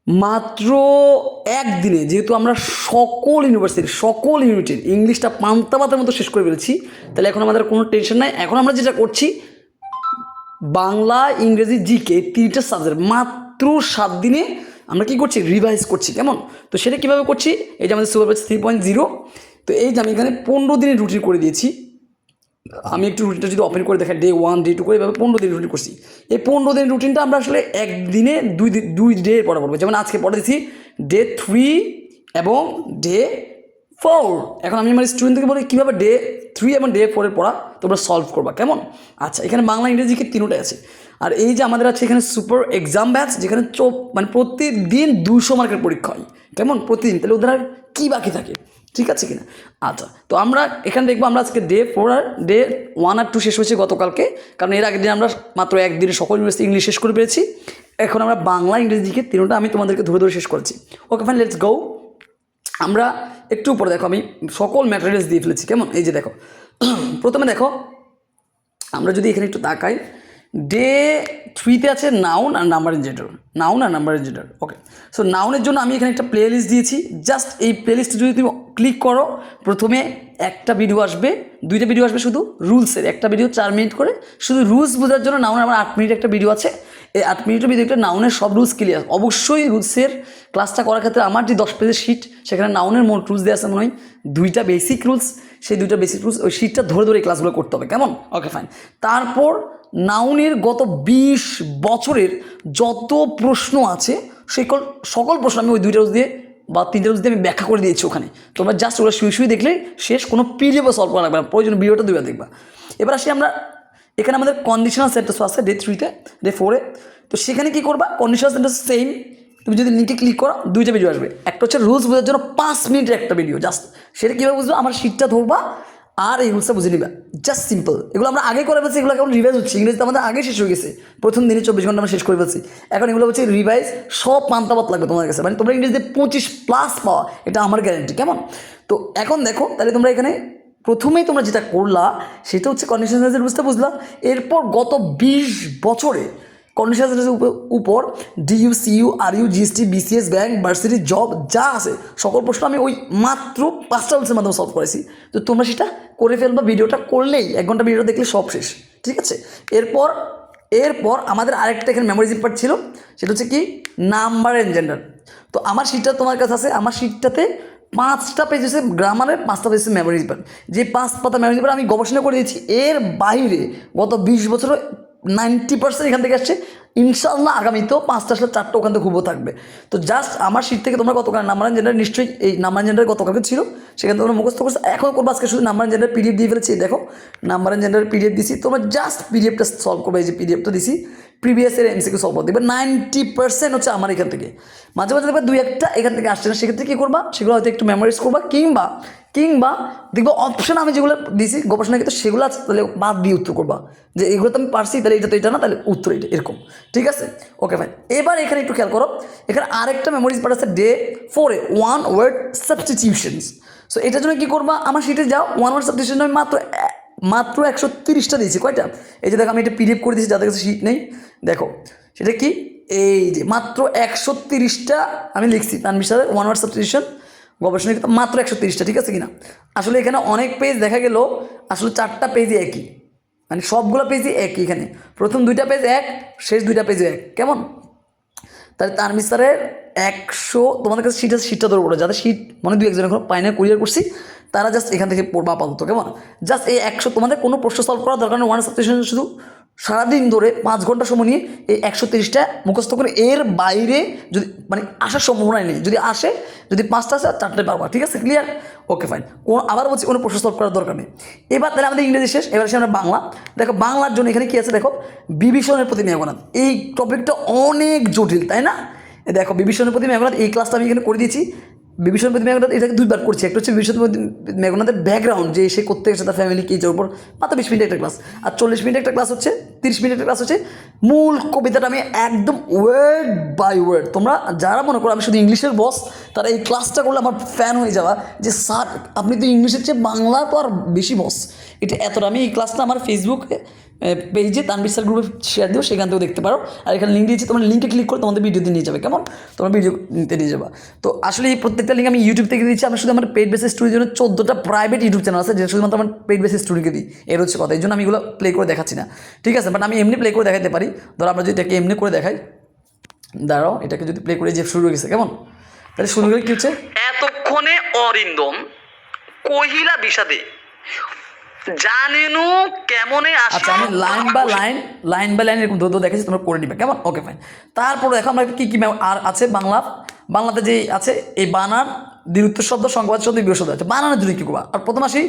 মাত্র একদিনে যেহেতু আমরা সকল ইউনিভার্সিটির সকল ইউনিটের ইংলিশটা পান্তা ভাতের মতো শেষ করে ফেলেছি, তাহলে এখন আমাদের কোনো টেনশন নাই। এখন আমরা যেটা করছি, বাংলা, ইংরেজি, জিকে তিনটে সাবজেক্ট মাত্র 7 দিনে আমরা কী করছি, রিভাইজ করছি। কেমন? তো সেটা কীভাবে করছি, এই যে আমাদের সুপার ব্যাচ 3.0, তো এই যে আমি এখানে 15 দিনের রুটিন করে দিয়েছি। আমি একটু রুটিনটা যদি ওপেন করে দেখাই, ডে 1 ডে 2 করে এভাবে 15 দিনের রুটিন করছি। এই 15 দিনের রুটিনটা আমরা আসলে একদিনে দুই ডে পড়া পড়বো। যেমন আজকে পড়ে দিচ্ছি ডে 3 এবং ডে 4। এখন আমি আমার স্টুডেন্টকে বলি কীভাবে ডে 3 এবং ডে 4 পড়া তোমরা সলভ করবা। কেমন? আচ্ছা, এখানে বাংলা ইংরেজিকে তিনটাই আছে। আর এই যে আমাদের আছে এখানে সুপার এক্সাম ব্যাচ, যেখানে মানে প্রতিদিন 200 মার্কের পরীক্ষা হয়। কেমন? প্রতিদিন। তাহলে ওদের আর কী বাকি থাকে? ঠিক আছে কিনা? আচ্ছা, তো আমরা এখানে দেখবো আমরা আজকে ডে 4 আর ডে 1 আর 2 শেষ হয়েছে গতকালকে, কারণ এর আগের দিন আমরা মাত্র একদিনে সকল ইউনিভার্সিটি ইংলিশ শেষ করে পেরেছি। এখন আমরা বাংলা ইংরেজিকে তিনটা আমি তোমাদেরকে ধরে ধরে শেষ করেছি। Okay fine, let's go. আমরা একটু উপরে দেখো, আমি সকল ম্যাটেরিয়ালস দিয়ে ফেলেছি। কেমন? এই যে দেখো, প্রথমে দেখো, আমরা যদি এখানে একটু তাকাই, ডে 3তে আছে নাউন আর নাম্বার ইন জেন্ডার, নাউন আর number in gender. Okay, so নাউনের জন্য আমি এখানে একটা প্লে লিস্ট দিয়েছি। জাস্ট এই প্লে লিস্টে যদি তুমি ক্লিক করো, প্রথমে একটা ভিডিও আসবে, দুইটা ভিডিও আসবে শুধু রুলসের, একটা ভিডিও 4 মিনিট করে, শুধু রুলস বোঝার জন্য। নাউনের আমার 8 মিনিট একটা ভিডিও আছে। এই 8 মিনিটের ভিডিওটা নাউনের সব রুলস ক্লিয়ার। অবশ্যই রুলসের ক্লাসটা করার ক্ষেত্রে আমার যে 10 পেজের শিট, সেখানে নাউনের মোট রুলস দেওয়া আছে মনে হয় 2টা বেসিক রুলস। সেই 2টা বেসিক রুলস ওই শিটটা ধরে ধরে এই ক্লাসগুলো করতে হবে। কেমন? Okay fine. তারপর নাউনের গত 20 বছরের যত প্রশ্ন আছে, সকল প্রশ্ন আমি ওই 2টা রুলস দিয়ে বা 3টা রুলস দিয়ে আমি ব্যাখ্যা করে দিয়েছি ওখানে। তোমরা জাস্ট ওরা শুয়ে দেখলে শেষ, কোনো পিডিএফও সলভ করা লাগবে না, প্রয়োজন ভিডিওটা 2বার দেখবা। এবার আসি আমরা, এখানে আমাদের কন্ডিশনাল সেন্টেন্স আছে ডে 3তে, ডে 4-এ। তো সেখানে কী করবা, কন্ডিশনাল সেন্টেন্স সেম। তুমি যদি লিঙ্কে ক্লিক করো, 2টা ভিডিও আসবে। একটা হচ্ছে রুলস বোঝার জন্য 5 মিনিটের একটা ভিডিও, জাস্ট সেটা কীভাবে বুঝবো, আমার শিটটা ধরবা আর এই রুলসটা বুঝে নিবা। Just simple. এগুলো আমরা আগে করে ফেলছি, এগুলো কেমন রিভাইজ হচ্ছে। ইংরেজিতে আমাদের আগে শেষ হয়ে গেছে, প্রথম দিনে 24 ঘন্টা আমরা শেষ করে ফেলছি। এখন এগুলো হচ্ছে রিভাইজ, সব পান্তাবাত লাগবে তোমাদের কাছে। মানে তোমরা ইংরেজিতে 25+ পাওয়া, এটা আমার গ্যারেন্টি। কেমন? তো এখন দেখো, তাহলে তোমরা এখানে প্রথমেই তোমরা যেটা করলা সেটা হচ্ছে কন্ডিশনাল সেন্টেন্সের রুলসটা বুঝলা। এরপর গত 20 বছরে কন্ডিশনাল সেন্টেন্সের উপর DU, CU, RU, GST, BCS, bank, varsity, job যা আছে সকল প্রশ্ন আমি ওই মাত্র 5টা রুলসের মাধ্যমে সলভ করেছি। তো তোমরা সেটা করে ফেলবা, ভিডিওটা করলেই 1 ঘন্টা ভিডিওটা দেখলে সব শেষ। ঠিক আছে? এরপর আমাদের আরেকটা এখানে মেমোরিজ পার্ট ছিল, সেটা হচ্ছে কি, নাম্বার এন্ড জেন্ডার। তো আমার শিটটা তোমার কাছে আছে, আমার শিটটাতে 5টা পেজ হচ্ছে গ্রামারের, 5টা পেজ হচ্ছে মেমোরিজ পার্ট। যে 5 পাতা মেমোরিজ পার্ট আমি গবেষণা করে দিয়েছি। এর বাইরে গত 20 বছরে 90% এখান থেকে আসছে। ইনশাআল্লাহ আগামীতেও 5টা আসলে 4টা ওখান থেকে খুবও থাকবে। তো জাস্ট আমার শিট থেকে তোমরা গতকাল নাম্বার এন্ড জেন্ডার, নিশ্চয়ই এই নাম্বার এন্ড জেন্ডার গতকালকে ছিল, সেখানে তোমরা মুখস্থ করছো। এখন করবো আজকে শুধু নাম্বার এন্ড জেন্ডার পিডিএফ দিয়ে ফেলেছি। দেখো, নাম্বার এন্ড জেন্ডার পিডিএফ দিছি, তোমরা জাস্ট পিডিএফটা সলভ করবে। এই যে পিডিএফটা দিছি, প্রিভিয়াসের এমসিকিউ সলভ করতে। এবার 90% হচ্ছে আমার এখান থেকে। মাঝে মাঝে দেখবে 2-1টা এখান থেকে আসছে না, সেক্ষেত্রে কী করবা, সেগুলো হয়তো একটু মেমোরাইজ করবা, কিংবা দেখবো অপশন আমি যেগুলো দিয়েছি গবেষণার ক্ষেত্রে সেগুলো আছে, তাহলে বাদ দিয়ে উত্তর করবা, যে এগুলো তো আমি পারছি, তাহলে এটা তো এটা না, তাহলে উত্তর এটা, এরকম। ঠিক আছে? Okay fine. এবার এখানে একটু খেয়াল করো, এখানে আরেকটা মেমোরিজ পার্ট আছে ডে 4-এ, 1 ওয়ার্ড সাবস্টিটিউশনস। সো এটার জন্য কী করবা, আমার শিটে যাও, 1 ওয়ার্ড সাবস্টিটিউশন আমি মাত্র 130টা দিয়েছি। কয়টা? এই যে দেখো, আমি এটা পিডিএফ করে দিয়েছি যাদের কাছে শিট নেই। দেখো সেটা কি, এই যে মাত্র 130টা আমি লিখছি তানভীর স্যারের 1 ওয়ার্ড সাবস্টিটিউশন গবেষণা, মাত্র 130টা। ঠিক আছে কিনা? আসলে এখানে অনেক পেজ দেখা গেল, আসলে 4টা পেজই একই, মানে সবগুলো পেজই একই। এখানে প্রথম 2টা পেজ এক, শেষ 2টা পেজও এক। কেমন? তাহলে তানভীর স্যারের 100, তোমাদের কাছে শিট আছে, শিটটা ধরে পড়ো। যাদের শিট মানে 2-1 জন এখন পাইনা, কুরিয়ার করছি, তারা জাস্ট এখান থেকে পড়বা আপাতত। কেমন? জাস্ট এই 100, তোমাদের কোনো প্রশ্ন সলভ করার দরকার নেই। 1 সাবস্টিটিউশন শুধু সারাদিন ধরে 5 ঘন্টা সময় নিয়ে এই 130টা মুখস্থ করে, এর বাইরে যদি মানে আসার সম্ভাবনাই নেই। যদি আসে, যদি 5টা আসে, 4টায় পারবা। ঠিক আছে? ক্লিয়ার? Okay fine. আবার বলছি, কোনো প্রশ্ন সলভ করার দরকার নেই। এবার তাহলে আমাদের ইংরেজি শেষ। এবার আসে আমরা বাংলা। দেখো, বাংলার জন্য এখানে কী আছে দেখো, বিভীষণের প্রতি মেঘনাদ। এই টপিকটা অনেক জটিল, তাই না? দেখো, বিভীষণের প্রতি মেঘনাদ, এই ক্লাসটা আমি এখানে করে দিয়েছি। বিভীষণ প্রতি মেঘনাদ এটাকে 2বার করছি। একটা হচ্ছে বিভীষণ প্রতি মেঘনাদের ব্যাকগ্রাউন্ড, যে সে করতে গেছে তার ফ্যামিলি কি, যার উপর মাত্র 20 মিনিট একটা ক্লাস। আর 40 মিনিট একটা ক্লাস হচ্ছে, 30 মিনিট একটা ক্লাস হচ্ছে মূল কবিতাটা আমি একদম ওয়ার্ড বাই ওয়ার্ড। তোমরা যারা মনে করো আমি শুধু ইংলিশের বস, তারা এই ক্লাসটা করলে আমার ফ্যান হয়ে যাওয়া, যে স্যার আপনি তো ইংলিশের চেয়ে বাংলা তো আর বেশি বস। এটা এতটা, আমি এই ক্লাসটা আমার ফেসবুকে পেজে তানভীর স্যার গ্রুপে শেয়ার দিও, সেখান থেকেও দেখতে পারো। আর এখানে লিঙ্ক দিয়েছি, তোমরা লিঙ্কে ক্লিক করে তোমাদের ভিডিওতে নিয়ে যাবে, কেমন, তোমরা ভিডিও নিতে নিয়ে যাবা। তো আসলে এই প্রত্যেকটা লিঙ্ক আমি ইউটিউব থেকে দিচ্ছি। আমি শুধু আমার পেইড বেসিস স্টুডিওর জন্য 14টা প্রাইভেট ইউটিউব চ্যানেল আছে, যেটা শুধুমাত্র আমার পেইড বেসিস স্টুডিওকে দিই। এর হচ্ছে কথা, এই জন্য আমি এগুলো প্লে করে দেখাচ্ছি না, ঠিক আছে। বাট আমি এমনি প্লে করে দেখাতে পারি। ধরো আমরা যদি এটাকে এমনি করে দেখাই, দাঁড়াও, এটাকে যদি প্লে করে যে শুরু হয়ে গেছে, কেমন, তাহলে শুরু করে কী হচ্ছে, এতক্ষণে অরিন্দম কহিলা বিষাদে জানেনু কেমনে। আচ্ছা, আমি লাইন বাই লাইন এরকম ধরে দেখেছি, তোমরা করে নিবে, কেমন, ওকে ফাইন। তারপরে দেখো আমরা কী কী আর আছে বাংলাতে যে আছে এই বানান, দ্বিরুত্তর শব্দ, সংখ্যাবাচক শব্দ, বিভক্ত শব্দ আছে। বানানের জন্য কী করবা, আর প্রথম আসি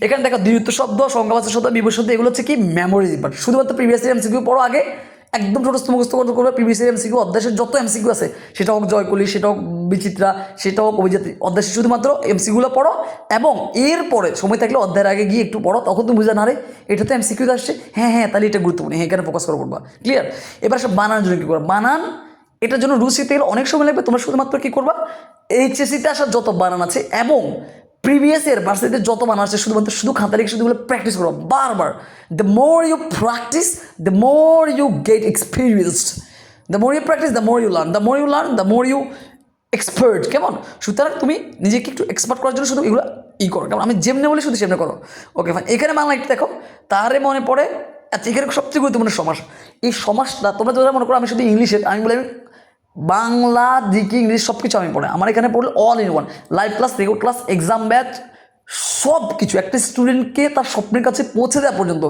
এখানে দেখো দ্বিরুত্তর শব্দ, সংখ্যাবাচক শব্দ, বিভক্ত শব্দ, এগুলো হচ্ছে কি মেমোরি পার্ট। শুধুমাত্র প্রিভিয়াস ইয়ার এমসিকিউ পড়ো আগে, একদম ছোটস্থ মুখস্থ করবে। প্রিভিয়াস ইয়ার এমসিকিউ অধ্যায়ের যত এমসিকিউ আছে, সেটা হোক জয়কলি, সেটা হোক বিচিত্রা, সেটা হোক অভিজাতি, অধ্যায় শুধুমাত্র এমসিকিউগুলো পড়ো। এবং এরপরে সময় থাকলে অধ্যায়ের আগে গিয়ে একটু পড়ো, তখন তুমি বুঝে না রে এটা তো এমসিকিউ আসছে, হ্যাঁ তাহলে এটা গুরুত্বপূর্ণ, হ্যাঁ এখানে ফোকাস করে পড়বা, ক্লিয়ার। এবার সব বানানোর জন্য কী করবা, বানান এটার জন্য রুচ শিখতে গেলে অনেক সময় লাগবে। তোমরা শুধুমাত্র কী করবা, এইচএসসিতে আসার যত বানান আছে এবং প্রিভিয়াস ইয়ার ভার্সিটিতে যত বানান আছে, শুধু খাতা লিখে শুধু প্র্যাকটিস করো বারবার। The more you practice, the more you get experienced, the more you practice, the more you learn, the more you learn, the more you expert, কেমন। সুতরাং তুমি নিজেকে একটু এক্সপার্ট করার জন্য শুধু এগুলো করো, কেমন, আমি যেমনি বলি শুধু সেমনি করো, ওকে ফাইন। এখানে বাংলা একটু দেখো, তারে মনে পড়ে। আচ্ছা, এখানে সবচেয়ে গুরুত্বপূর্ণ সমাস, এই সমাসটা তোমরা যারা মনে করো আমি শুধু ইংলিশের, আমি বলি বাংলা জিকে ইংলিশ সব কিছু আমি পড়ে, আমার এখানে পড়লে all in one, live class, record class, exam batch, সব কিছু একটা স্টুডেন্টকে তার স্বপ্নের কাছে পৌঁছে দেওয়া পর্যন্ত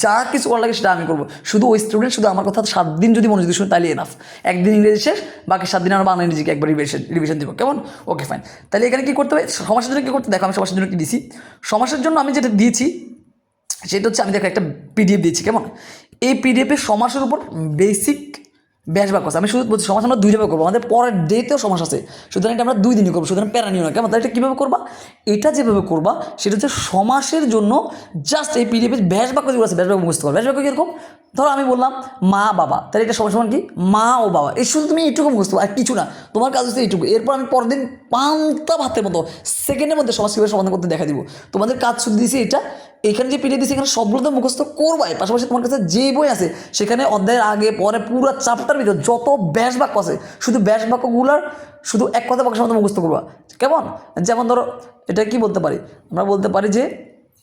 যা কিছু করা লাগে সেটা আমি করবো। শুধু ওই স্টুডেন্ট শুধু আমার কথা 7 দিন যদি মনোযোগ শুনে তাহলে এনাফ, একদিন ইংরেজি শেষ, বাকি 7 দিন আমরা বাংলা ইংরেজিকে একবার রিভিশন দিব, কেমন, ওকে ফাইন। তাহলে এখানে কী করতে হবে, সমাসের জন্য কী করতে, দেখো আমি সমাসের জন্য কী দিয়েছি। সমাসের জন্য আমি যেটা দিয়েছি সেটা হচ্ছে, আমি দেখো একটা পিডিএফ দিয়েছি, কেমন। এই পিডিএফে সমাসের উপর বেসিক ব্যাস বাক্য আছে। আমি শুধু বলছি সমাস আমরা 2 ভাবে করবো, আমাদের পরের ডেতেও সমাস আছে, সুতরাং এটা আমরা 2 দিনই করবো, সুতরাং প্যারা নিও না, কেমন। তাহলে এটা কীভাবে করবা, এটা যেভাবে করবা সেটা হচ্ছে সমাসের জন্য জাস্ট এই পিডিএফের ব্যাস বাক্য যেগুলো আছে, ব্যাস বাক্য বুঝতে পারো। ব্যাস বাক্য কীরকম, ধরো আমি বললাম মা বাবা, তাহলে এটা সমান কি, মা ও বাবা, এই শুধু তুমি এইটুকু বুঝতে পারো, আর কিছু না, তোমার কাজ হচ্ছে এইটুকু। এরপর আমি পরের দিন পান্তা ভাতের মতো সেকেন্ডের মধ্যে সমাজ কীভাবে সমাধান করতে দেখা দিব। তোমাদের কাজ শুধু দিয়েছি এটা, এখানে যে পিডিএফ দিয়েছি এখানে সবগুলো তো মুখস্থ করবাই, পাশাপাশি তোমার কাছে যে বই আছে সেখানে অধ্যায়ের আগে পরে পুরো চ্যাপ্টার ভিতরে যত ব্যাস বাক্য আছে, শুধু ব্যাস বাক্যগুলোর শুধু এক কথা বাক্যের মতো মুখস্থ করবা, কেমন। যেমন ধরো এটা কি বলতে পারি, আমরা বলতে পারি যে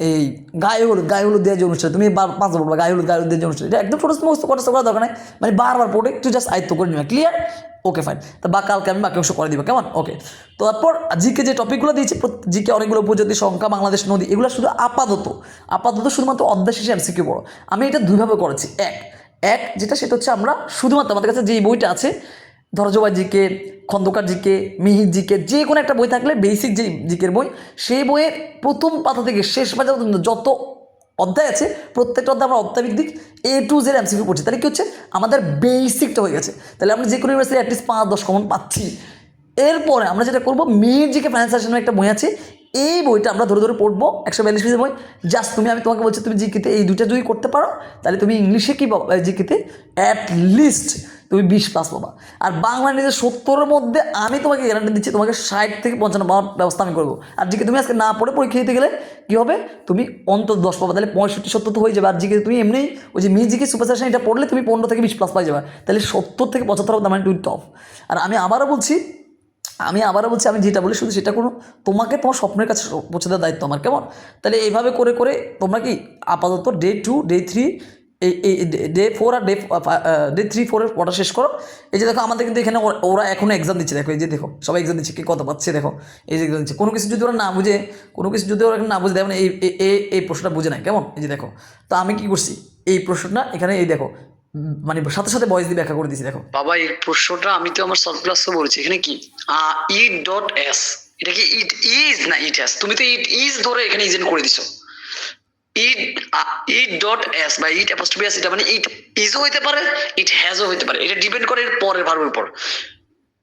এই গায়ে হলুদ দেওয়ার যে অনুষ্ঠান, তুমি 5 বলবা গায়ে হলুদ দেওয়ার যে অনুষ্ঠান, এটা একদম ছোটো মুখস্থ করার দরকার নেই, মানে বারবার পড়ে একটু জাস্ট আয়ত্ত করে নেবে, ক্লিয়ার, ওকে ফাইন। তো বা কালকে আমি বাকি অংশ করে দিব, কেমন, ওকে। তো তারপর জিকে যে টপিকগুলো দিয়েছি, জিকে অনেকগুলো উপজাতি, সংখ্যা, বাংলাদেশ, নদী, এগুলো শুধু আপাতত শুধুমাত্র অধ্যায় শেষে এমসিকিউ পড়ো। আমি এটা 2 ভাবে করেছি। এক যেটা সেটা হচ্ছে আমরা শুধুমাত্র আমাদের কাছে যে বইটা আছে, ধরজোবা GK, Khandakar GK, Mihir GK, যে কোনো একটা বই থাকলে বেসিক যে জিকের বই, সেই বইয়ের প্রথম পাতা থেকে শেষ পাতা পর্যন্ত যত অধ্যায় আছে প্রত্যেকটা অধ্যায় আমরা অধ্যায়ভিত্তিক A to Z এমসিকিউ পড়ছি। তাহলে কী হচ্ছে, আমাদের বেসিকটা হয়ে গেছে। তাহলে আমরা যে কোনো ইউনিভার্সিটি অ্যাটলিস্ট 5-10 কমন পাচ্ছি। এরপরে আমরা যেটা করবো, মিহির জিকে ফাইন্যান্স একটা বই আছে, এই বইটা আমরা ধরে পড়বো, 142 পেজের বই। জাস্ট আমি তোমাকে বলছি, তুমি জিকেতে এই 2টা যদি করতে পারো, তাহলে তুমি ইংলিশে কি পাবো, জিকেতে অ্যাটলিস্ট তুমি 20+ পাবা। আর বাংলা নিজের 70-এর মধ্যে আমি তোমাকে গ্যারান্টি দিচ্ছি, তোমাকে 60 থেকে 55 পাওয়ার ব্যবস্থা আমি করবো। আর জিকে তুমি আজকে না পড়ে পরীক্ষা দিতে গেলে কী হবে, তুমি অন্তত 10 পাবা, তাহলে 65-70 তো হয়ে যাবে। আর জিকে তুমি এমনি ওই যে মিউজিকে সুপারসেশন এটা পড়লে তুমি 15 থেকে 20+ পাই যাবে, তাহলে 70 থেকে 75 হবে, মানে তুমি টপ। আর আমি আবারও বলছি, আমি যেটা বলি শুধু সেটা কোনো, তোমাকে তোমার স্বপ্নের কাছে পৌঁছে দেওয়ার দায়িত্ব আমার, কেমন। তাহলে এইভাবে করে তোমরা কি আপাতত ডে 2, ডে 3, ডে 4 আর ডে 3-4 পড়া শেষ করো। এই যে দেখো আমাদের কিন্তু এখানে ওরা এখনও এক্সাম দিচ্ছে, দেখো এই যে দেখো সবাই এক্সাম দিচ্ছে, কি কত পাচ্ছে দেখো, এই যে এক্সাম দিচ্ছে। কোনো কিছু যদি ওরা না বুঝে, দেখো না এই প্রশ্নটা বুঝে নাই, কেমন, এই যে দেখো। তো আমি কি করছি, এই প্রশ্নটা এখানে এই দেখো মানে সাথে ভয়েস দিয়ে ব্যাখ্যা করে দিয়েছি, দেখো বাবা এই প্রশ্নটা আমি তো আমার সলভ ক্লাসে বলেছি। এখানে কি it.s, এটা কি ইট ইজ না ইট হ্যাজ, তুমি তো ইট ইজ ধরে এখানে ইজেন্ট করে দিছো। it.s বা it'(s), এটা মানে ইট ইজও হইতে পারে, ইট হ্যাজও হইতে পারে, এটা ডিপেন্ড করে এর পরের ভার্বের উপর।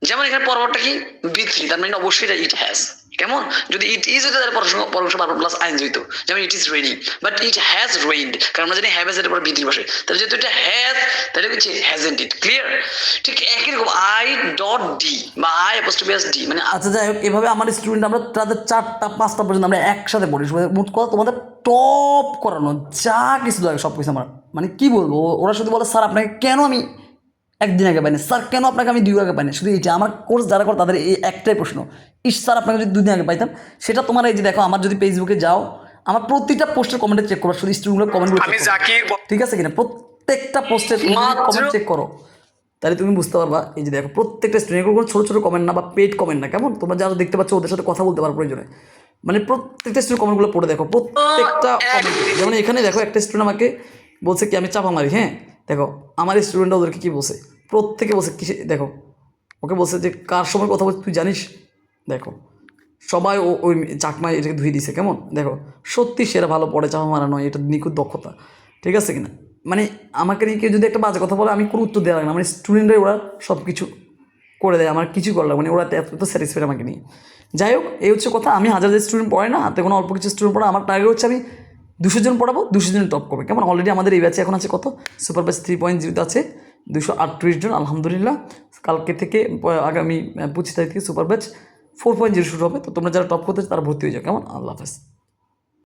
যেমন এখানে পরবর্তী কি B3, তার মানে অবশ্যই এটা ইট হ্যাজ, কেমন। যদি ইট ইজ হইতে তাহলে পরবর্তী ভার্ব প্লাস আইন হইতো, যেমন it is raining, but it has rained, কারণ আমরা জানি হ্যাভ এর পর B3 বসে, তাহলে যেহেতু এটা হ্যাজ, তাহলে হচ্ছে হ্যাজন্ট ইট, ক্লিয়ার। ঠিক একই রকম I.D বা I'(s) D মানে। আচ্ছা যাই হোক, এভাবে আমার স্টুডেন্ট আমরা তাদের 4টা 5টা পর্যন্ত আমরা একসাথে পড়ি, মোট কথা তোমাদের টপ করানো যা কিছু লাগে সব কিছু আমরা মানে কি বলবো, ওরা শুধু বলে স্যার আপনাকে কেন আমি একদিন আগে পাইনি, স্যার কেন আপনাকে আমি 2 আগে পাইনি, শুধু এইটা আমার কোর্স যারা করে তাদের এই একটাই প্রশ্ন, স্যার আপনাকে যদি 2 দিন আগে পাইতাম। সেটা তোমার এই যে দেখো, আমার যদি ফেসবুকে যাও, আমার প্রতিটা পোস্টের কমেন্টে চেক করো, শুধু স্টুডেন্টগুলো কমেন্টগুলো ঠিক আছে কিনা, প্রত্যেকটা পোস্টের কমেন্ট চেক করো, তাহলে তুমি বুঝতে পারবা। এই যে দেখো প্রত্যেকটা স্টুডেন্ট, কোনো ছোটো ছোটো কমেন্ট না বা পেড কমেন্ট না, কেমন তোমরা যারা দেখতে পাচ্ছ ওদের সাথে কথা বলতে পারো প্রয়োজনে, মানে প্রত্যেকটা স্টুডেন্ট কমেন্টগুলো পড়ে দেখো, প্রত্যেকটা কমেন্ট। যেমন এখানে দেখো একটা স্টুডেন্ট আমাকে বলছে কি আমি চাপা মারি, হ্যাঁ দেখো আমার স্টুডেন্টরা ওদেরকে কী বলছে, প্রত্যেকে বলছে কিসে, দেখো ওকে বলছে যে কার সময় কথা বলছে তুই জানিস, দেখো সবাই ওই চাকমায় এটাকে ধুয়ে দিছে, কেমন দেখো সত্যি সেরা ভালো পড়ে, চাপা মারা নয়, এটা নিখুঁত দক্ষতা, ঠিক আছে কিনা। মানে আমাকে নিয়ে কেউ যদি একটা বাজে কথা বলে আমি কোনো উত্তর দেওয়া লাগে না, মানে স্টুডেন্টরাই ওরা সব কিছু করে দেয়, আমার কিছু করা লাগে, মানে ওরা এত স্যাটিসফাইড আমাকে নিয়ে। যাই হোক, এই হচ্ছে কথা, আমি হাজার স্টুডেন্ট পড়াই না, হাতে কোনো অল্প কিছু স্টুডেন্ট পড়া, আমার টার্গেট হচ্ছে আমি 200 জন পড়াবো, 200 জন টপ করবে, কেমন। অলরেডি আমাদের এই ব্যাচে এখন আছে কত, সুপার ব্যাচ 3.0 আছে 238 জন আলহামদুলিল্লাহ। কালকে থেকে আগামী 25 তারিখ থেকে সুপার ব্যাচ 4.0 শুরু হবে। তো তোমরা যারা টপ করতে তারা ভর্তি হয়ে যাও, কেমন। আল্লাহ হাফেজ।